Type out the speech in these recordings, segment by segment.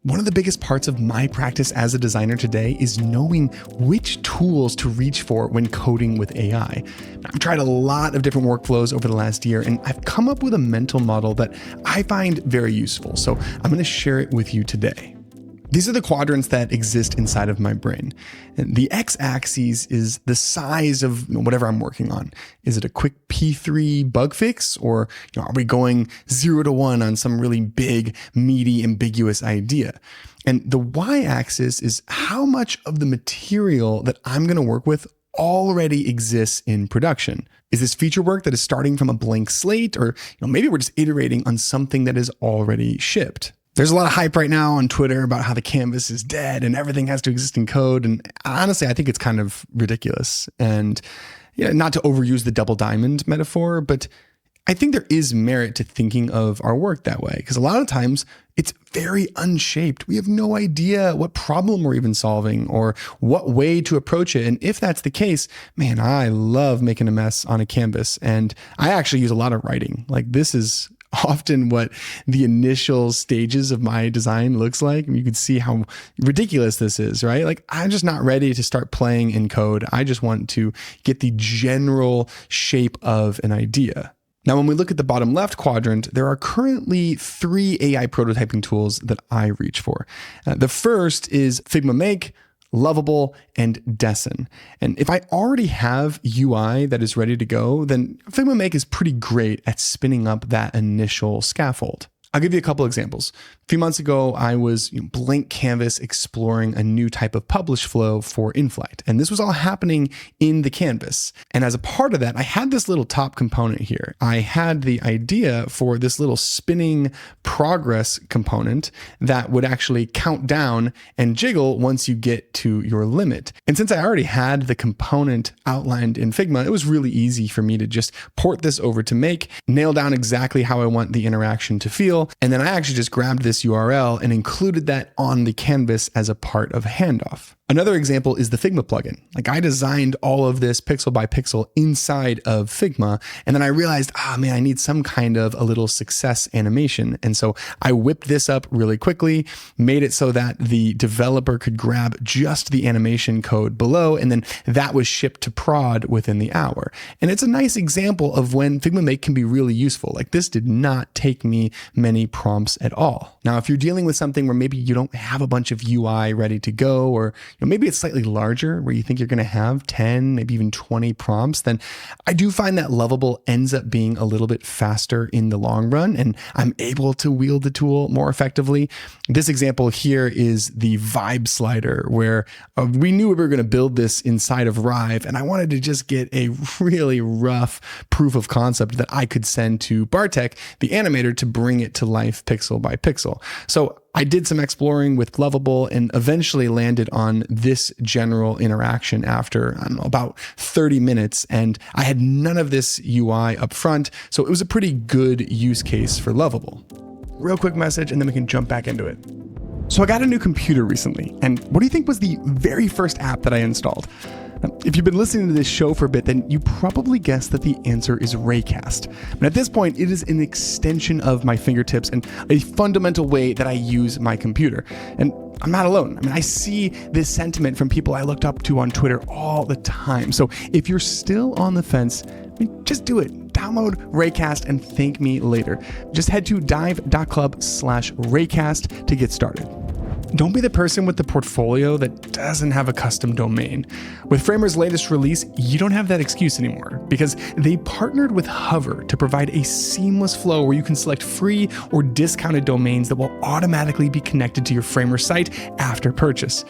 One of the biggest parts of my practice as a designer today is knowing which tools to reach for when coding with AI. I've tried a lot of different workflows over the last year, and I've come up with a mental model that I find very useful. So I'm going to share it with you today. These are the quadrants that exist inside of my brain. And the x-axis is the size of whatever I'm working on. Is it a quick P3 bug fix, or are we going 0 to 1 on some really big, meaty, ambiguous idea? And the y-axis is how much of the material that I'm going to work with already exists in production. Is this feature work that is starting from a blank slate, or maybe we're just iterating on something that is already shipped? There's a lot of hype right now on Twitter about how the canvas is dead and everything has to exist in code. And honestly, I think it's kind of ridiculous. And not to overuse the double diamond metaphor, but I think there is merit to thinking of our work that way, because a lot of times it's very unshaped. We have no idea what problem we're even solving or what way to approach it. And if that's the case, man, I love making a mess on a canvas. And I actually use a lot of writing. Like, this is often what the initial stages of my design looks like. You can see how ridiculous this is, right? Like, I'm just not ready to start playing in code. I just want to get the general shape of an idea. Now, when we look at the bottom left quadrant, there are currently 3 AI prototyping tools that I reach for. The first is Figma Make, Lovable, and Dessin. And if I already have UI that is ready to go, then Figma Make is pretty great at spinning up that initial scaffold. I'll give you a couple examples. A few months ago, I was blank canvas exploring a new type of publish flow for in-flight. And this was all happening in the canvas. And as a part of that, I had this little top component here. I had the idea for this little spinning progress component that would actually count down and jiggle once you get to your limit. And since I already had the component outlined in Figma, it was really easy for me to just port this over to Make, nail down exactly how I want the interaction to feel. And then I actually just grabbed this URL and included that on the canvas as a part of handoff. Another example is the Figma plugin. Like, I designed all of this pixel by pixel inside of Figma. And then I realized, man, I need some kind of a little success animation. And so I whipped this up really quickly, made it so that the developer could grab just the animation code below, and then that was shipped to prod within the hour. And it's a nice example of when Figma Make can be really useful. Like, this did not take me many prompts at all. Now, if you're dealing with something where maybe you don't have a bunch of UI ready to go, or maybe it's slightly larger where you think you're going to have 10, maybe even 20 prompts, then I do find that Lovable ends up being a little bit faster in the long run, and I'm able to wield the tool more effectively. This example here is the vibe slider, where we knew we were going to build this inside of Rive, and I wanted to just get a really rough proof of concept that I could send to Bartek, the animator, to bring it to life pixel by pixel. So I did some exploring with Lovable and eventually landed on this general interaction after, about 30 minutes. And I had none of this UI up front. So it was a pretty good use case for Lovable. Real quick message, and then we can jump back into it. So I got a new computer recently. And what do you think was the very first app that I installed? Now, if you've been listening to this show for a bit, then you probably guessed that the answer is Raycast. But at this point, it is an extension of my fingertips and a fundamental way that I use my computer. And I'm not alone. I see this sentiment from people I looked up to on Twitter all the time. So if you're still on the fence, just do it. Download Raycast and thank me later. Just head to dive.club/Raycast to get started. Don't be the person with the portfolio that doesn't have a custom domain. With Framer's latest release, you don't have that excuse anymore, because they partnered with Hover to provide a seamless flow where you can select free or discounted domains that will automatically be connected to your Framer site after purchase.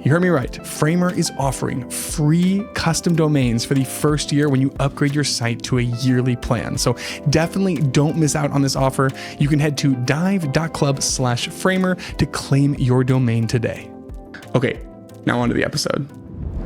You heard me right. Framer is offering free custom domains for the first year when you upgrade your site to a yearly plan. So definitely don't miss out on this offer. You can head to dive.club/Framer to claim your domain today. Okay, now on to the episode.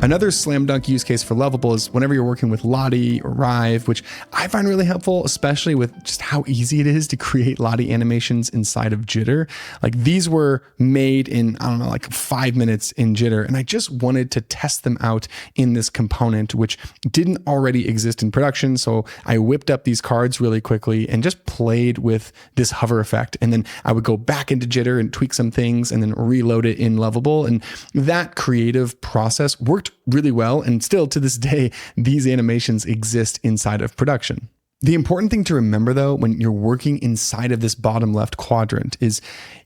Another slam dunk use case for Lovable is whenever you're working with Lottie or Rive, which I find really helpful, especially with just how easy it is to create Lottie animations inside of Jitter. Like these were made in, I don't know, like 5 minutes in Jitter. And I just wanted to test them out in this component, which didn't already exist in production. So I whipped up these cards really quickly and just played with this hover effect. And then I would go back into Jitter and tweak some things and then reload it in Lovable. And that creative process worked really well. And still to this day, these animations exist inside of production. The important thing to remember though, when you're working inside of this bottom left quadrant is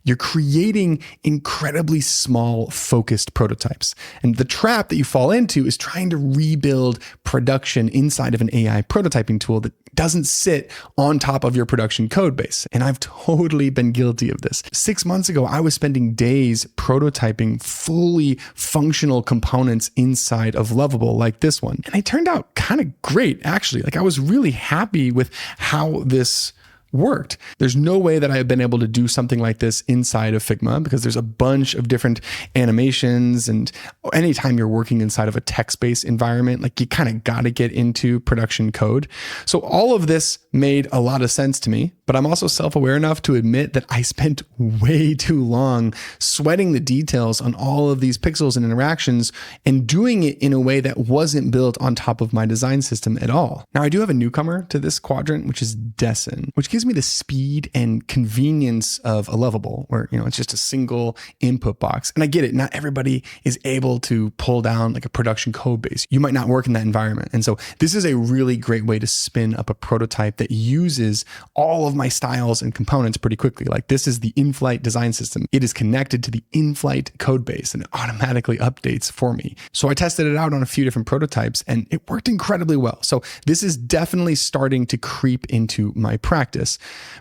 you're creating incredibly small focused prototypes. And the trap that you fall into is trying to rebuild production inside of an AI prototyping tool that doesn't sit on top of your production code base. And I've totally been guilty of this. 6 months ago, I was spending days prototyping fully functional components inside of Lovable like this one. And it turned out kind of great, actually. Like I was really happy with how this worked. There's no way that I have been able to do something like this inside of Figma because there's a bunch of different animations, and anytime you're working inside of a text-based environment, like you kind of got to get into production code. So all of this made a lot of sense to me, but I'm also self-aware enough to admit that I spent way too long sweating the details on all of these pixels and interactions and doing it in a way that wasn't built on top of my design system at all. Now I do have a newcomer to this quadrant, which is Dessin, which gives me the speed and convenience of a Lovable where, it's just a single input box. And I get it. Not everybody is able to pull down like a production code base. You might not work in that environment. And so this is a really great way to spin up a prototype that uses all of my styles and components pretty quickly. Like this is the in-flight design system. It is connected to the in-flight code base and it automatically updates for me. So I tested it out on a few different prototypes and it worked incredibly well. So this is definitely starting to creep into my practice.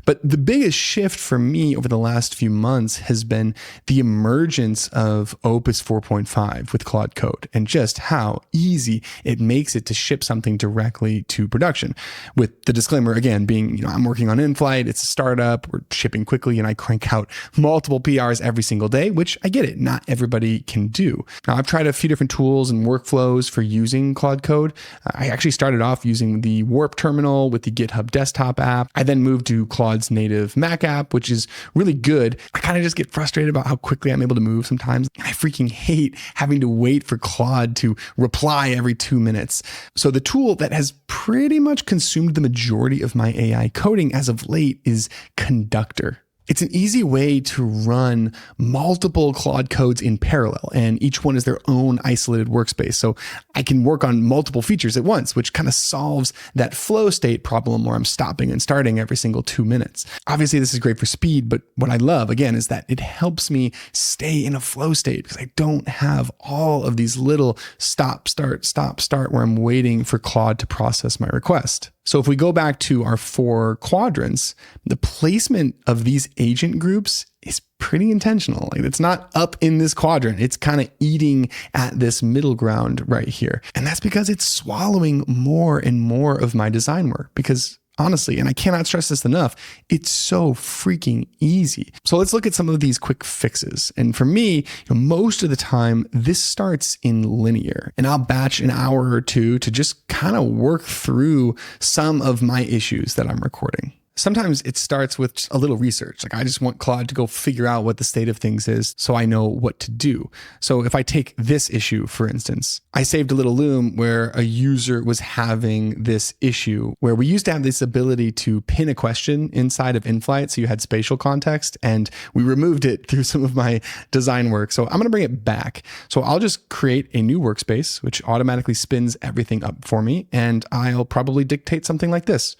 But the biggest shift for me over the last few months has been the emergence of Opus 4.5 with Claude Code and just how easy it makes it to ship something directly to production. With the disclaimer again being, I'm working on in-flight, it's a startup, we're shipping quickly, and I crank out multiple PRs every single day, which I get it, not everybody can do. Now I've tried a few different tools and workflows for using Claude Code. I actually started off using the Warp terminal with the GitHub desktop app. I then moved to Claude's native Mac app, which is really good. I kind of just get frustrated about how quickly I'm able to move sometimes. I freaking hate having to wait for Claude to reply every 2 minutes. So the tool that has pretty much consumed the majority of my AI coding as of late is Conductor. It's an easy way to run multiple Claude codes in parallel, and each one is their own isolated workspace. So I can work on multiple features at once, which kind of solves that flow state problem where I'm stopping and starting every single 2 minutes. Obviously, this is great for speed, but what I love, again, is that it helps me stay in a flow state because I don't have all of these little stop, start where I'm waiting for Claude to process my request. So if we go back to our 4 quadrants, the placement of these agent groups is pretty intentional. Like it's not up in this quadrant. It's kind of eating at this middle ground right here. And that's because it's swallowing more and more of my design work because honestly, and I cannot stress this enough, it's so freaking easy. So let's look at some of these quick fixes. And for me, most of the time, this starts in linear. And I'll batch an hour or two to just kind of work through some of my issues that I'm recording. Sometimes it starts with just a little research. Like I just want Claude to go figure out what the state of things is so I know what to do. So if I take this issue, for instance, I saved a little loom where a user was having this issue where we used to have this ability to pin a question inside of in-flight. So you had spatial context and we removed it through some of my design work. So I'm going to bring it back. So I'll just create a new workspace, which automatically spins everything up for me. And I'll probably dictate something like this.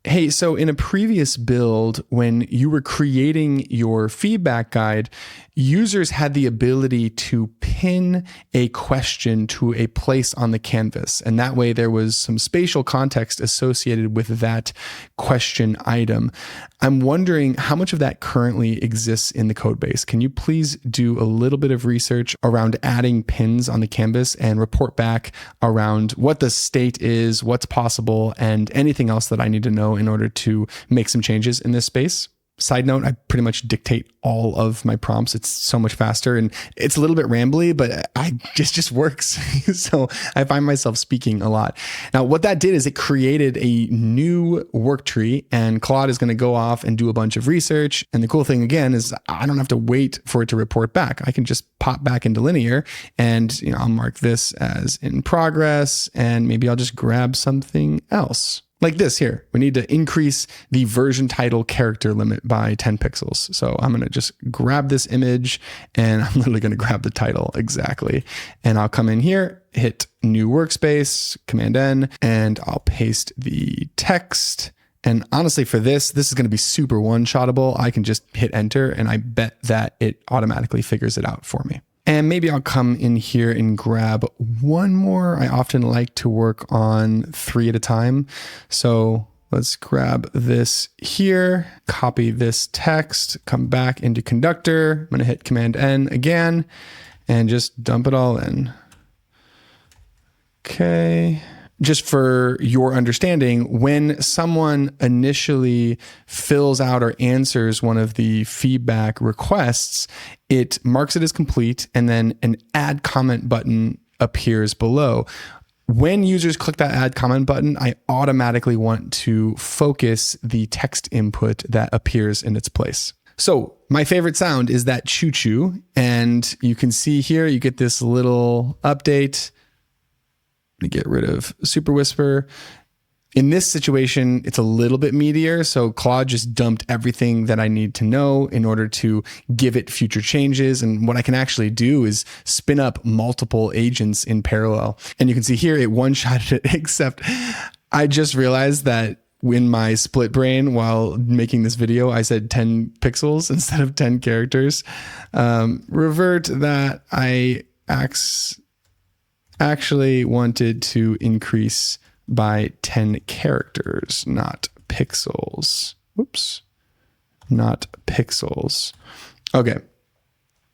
Hey, so in a previous build, when you were creating your feedback guide, users had the ability to pin a question to a place on the canvas. And that way there was some spatial context associated with that question item. I'm wondering how much of that currently exists in the code base. Can you please do a little bit of research around adding pins on the canvas and report back around what the state is, what's possible, and anything else that I need to know in order to make some changes in this space? Side note, I pretty much dictate all of my prompts. It's so much faster and it's a little bit rambly, but just works. So I find myself speaking a lot. Now, what that did is it created a new work tree, and Claude is going to go off and do a bunch of research. And the cool thing again is I don't have to wait for it to report back. I can just pop back into Linear and I'll mark this as in progress, and maybe I'll just grab something else. Like this here, we need to increase the version title character limit by 10 pixels. So I'm going to just grab this image and I'm literally going to grab the title exactly. And I'll come in here, hit new workspace, Command N, and I'll paste the text. And honestly, for this is going to be super one-shottable. I can just hit enter and I bet that it automatically figures it out for me. And maybe I'll come in here and grab one more. I often like to work on 3 at a time. So let's grab this here, copy this text, come back into conductor. I'm going to hit Command N again and just dump it all in. Okay. Just for your understanding, when someone initially fills out or answers one of the feedback requests, it marks it as complete, and then an add comment button appears below. When users click that add comment button, I automatically want to focus the text input that appears in its place. So my favorite sound is that choo-choo, and you can see here, you get this little update. To get rid of Super Whisper. In this situation, it's a little bit meatier. So Claude just dumped everything that I need to know in order to give it future changes. And what I can actually do is spin up multiple agents in parallel. And you can see here, it one-shotted it, except I just realized that in my split brain while making this video, I said 10 pixels instead of 10 characters. Revert that. I actually wanted to increase by 10 characters, not pixels. Oops, not pixels. Okay.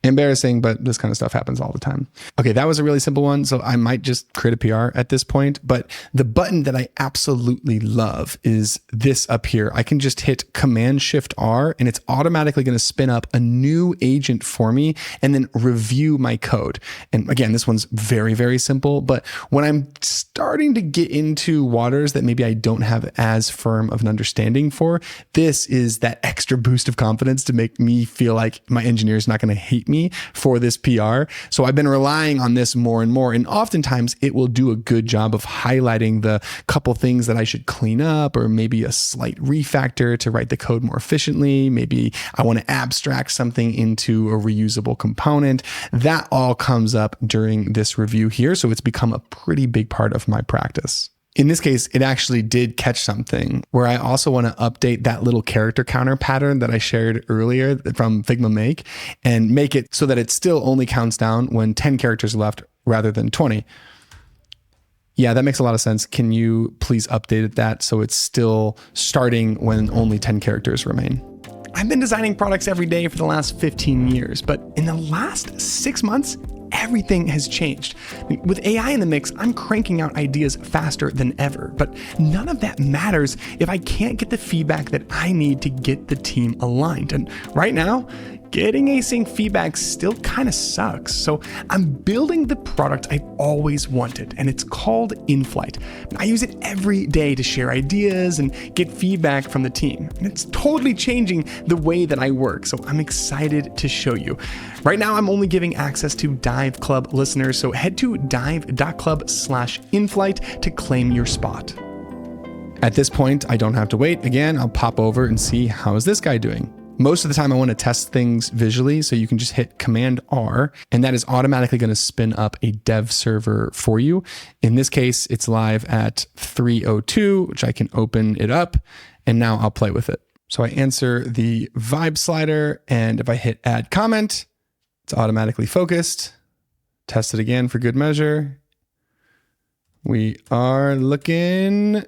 Embarrassing, but this kind of stuff happens all the time. Okay, that was a really simple one, so I might just create a PR at this point, but the button that I absolutely love is this up here. I can just hit Command-Shift-R, and it's automatically going to spin up a new agent for me and then review my code. And again, this one's very, very simple, but when I'm starting to get into waters that maybe I don't have as firm of an understanding for, this is that extra boost of confidence to make me feel like my engineer is not going to hate me for this PR. So I've been relying on this more and more. And oftentimes it will do a good job of highlighting the couple things that I should clean up, or maybe a slight refactor to write the code more efficiently. Maybe I want to abstract something into a reusable component. That all comes up during this review here. So it's become a pretty big part of my practice. In this case, it actually did catch something where I also want to update that little character counter pattern that I shared earlier from Figma Make and make it so that it still only counts down when 10 characters are left rather than 20. Yeah, that makes a lot of sense. Can you please update that so it's still starting when only 10 characters remain? I've been designing products every day for the last 15 years, but in the last 6 months, everything has changed. With AI in the mix, I'm cranking out ideas faster than ever, but none of that matters if I can't get the feedback that I need to get the team aligned. And right now, getting async feedback still kind of sucks. So I'm building the product I've always wanted, and it's called InFlight. I use it every day to share ideas and get feedback from the team. And it's totally changing the way that I work. So I'm excited to show you. Right now, I'm only giving access to Dive Club listeners. So head to dive.club/InFlight to claim your spot. At this point, I don't have to wait. Again, I'll pop over and see how is this guy doing. Most of the time I want to test things visually, so you can just hit Command R, and that is automatically going to spin up a dev server for you. In this case, it's live at 3:02, which I can open it up, and now I'll play with it. So I answer the vibe slider, and if I hit add comment, it's automatically focused. Test it again for good measure. We are looking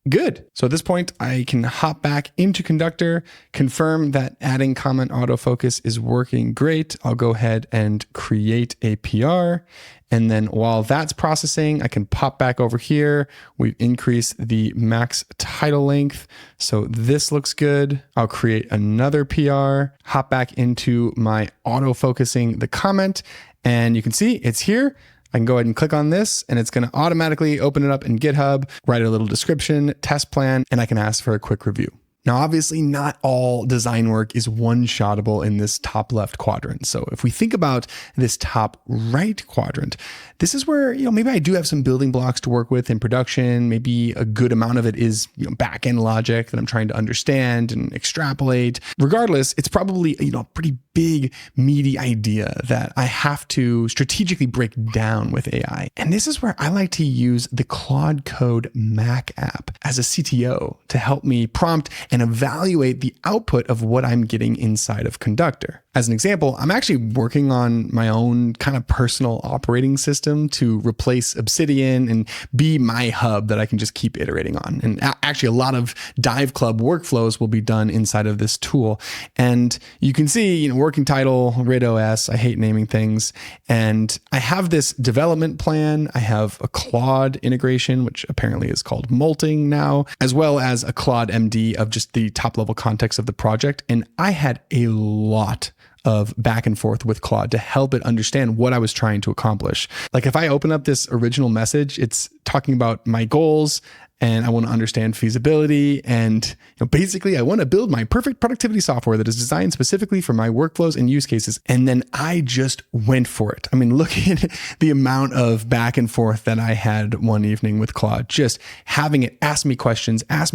Good. So at this point, I can hop back into Conductor, confirm that adding comment autofocus is working great. I'll go ahead and create a PR. And then while that's processing, I can pop back over here. We've increased the max title length. So this looks good. I'll create another PR, hop back into my autofocusing the comment, and you can see it's here. I can go ahead and click on this and it's going to automatically open it up in GitHub, write a little description, test plan, and I can ask for a quick review. Now, obviously, not all design work is one-shotable in this top left quadrant. So if we think about this top right quadrant, this is where, maybe I do have some building blocks to work with in production. Maybe a good amount of it is, back-end logic that I'm trying to understand and extrapolate. Regardless, it's probably, a pretty big, meaty idea that I have to strategically break down with AI. And this is where I like to use the Claude Code Mac app as a CTO to help me prompt and evaluate the output of what I'm getting inside of Conductor. As an example, I'm actually working on my own kind of personal operating system to replace Obsidian and be my hub that I can just keep iterating on. And actually, a lot of dive.club workflows will be done inside of this tool. And you can see, working title, RidOS, I hate naming things. And I have this development plan. I have a Claude integration, which apparently is called Molting now, as well as a Claude MD of just the top level context of the project. And I had a lot of back and forth with Claude to help it understand what I was trying to accomplish. Like if I open up this original message, it's talking about my goals and I want to understand feasibility. And basically, I want to build my perfect productivity software that is designed specifically for my workflows and use cases. And then I just went for it. I mean, look at the amount of back and forth that I had one evening with Claude, just having it ask me questions. And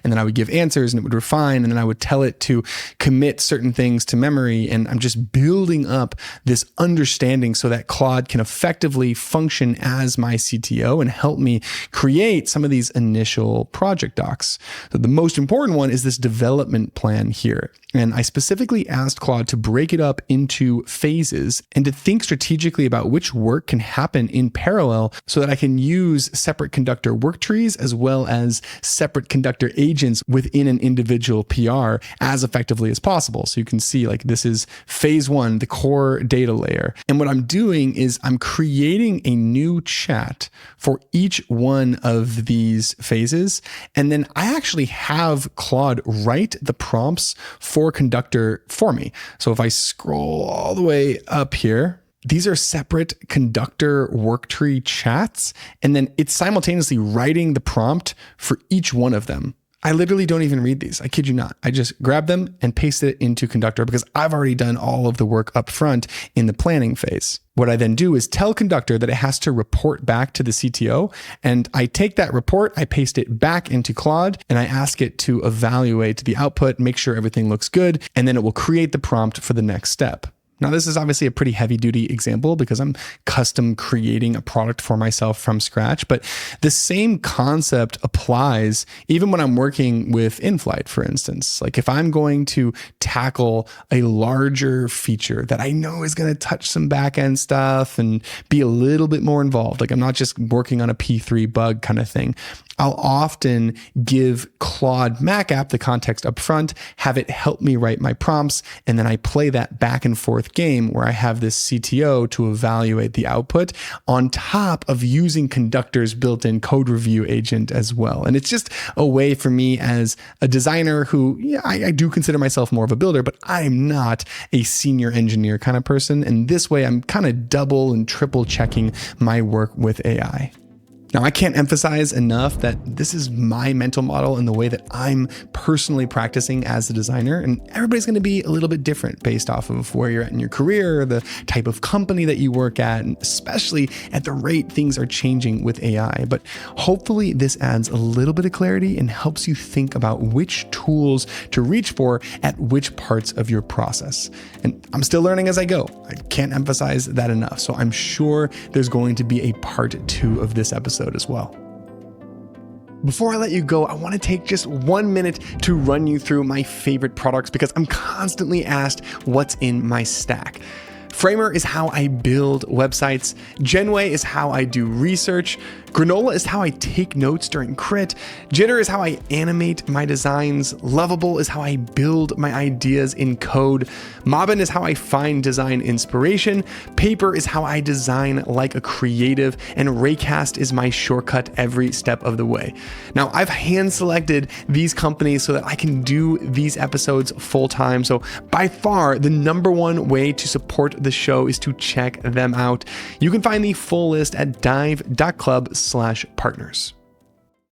then I would give answers and it would refine. And then I would tell it to commit certain things to memory. And I'm just building up this understanding so that Claude can effectively function as my CTO and help me create some of these initial project docs. So the most important one is this development plan here. And I specifically asked Claude to break it up into phases and to think strategically about which work can happen in parallel so that I can use separate Conductor work trees as well as separate Conductor agents within an individual PR as effectively as possible. So you can see this is phase one, the core data layer. And what I'm doing is I'm creating a new chat for each one of these phases. And then I actually have Claude write the prompts for Conductor for me. So if I scroll all the way up here, these are separate Conductor worktree chats, and then it's simultaneously writing the prompt for each one of them. I literally don't even read these. I kid you not. I just grab them and paste it into Conductor because I've already done all of the work up front in the planning phase. What I then do is tell Conductor that it has to report back to the CTO. And I take that report, I paste it back into Claude, and I ask it to evaluate the output, make sure everything looks good, and then it will create the prompt for the next step. Now, this is obviously a pretty heavy duty example because I'm custom creating a product for myself from scratch, but the same concept applies even when I'm working with in-flight, for instance. Like if I'm going to tackle a larger feature that I know is going to touch some back-end stuff and be a little bit more involved, like I'm not just working on a P3 bug kind of thing, I'll often give Claude Mac app the context up front, have it help me write my prompts, and then I play that back and forth game where I have this CTO to evaluate the output on top of using Conductor's built-in code review agent as well. And it's just a way for me as a designer who, I do consider myself more of a builder, but I'm not a senior engineer kind of person. And this way I'm kind of double and triple checking my work with AI. Now, I can't emphasize enough that this is my mental model and the way that I'm personally practicing as a designer. And everybody's going to be a little bit different based off of where you're at in your career, the type of company that you work at, and especially at the rate things are changing with AI. But hopefully this adds a little bit of clarity and helps you think about which tools to reach for at which parts of your process. And I'm still learning as I go. I can't emphasize that enough. So I'm sure there's going to be a part 2 of this episode as well. Before I let you go, I want to take just 1 minute to run you through my favorite products because I'm constantly asked what's in my stack. Framer is how I build websites. Genway is how I do research. Granola is how I take notes during crit. Jitter is how I animate my designs. Lovable is how I build my ideas in code. Mobbin is how I find design inspiration. Paper is how I design like a creative. And Raycast is my shortcut every step of the way. Now, I've hand selected these companies so that I can do these episodes full time. So by far, the number one way to support the show is to check them out. You can find the full list at dive.club/partners.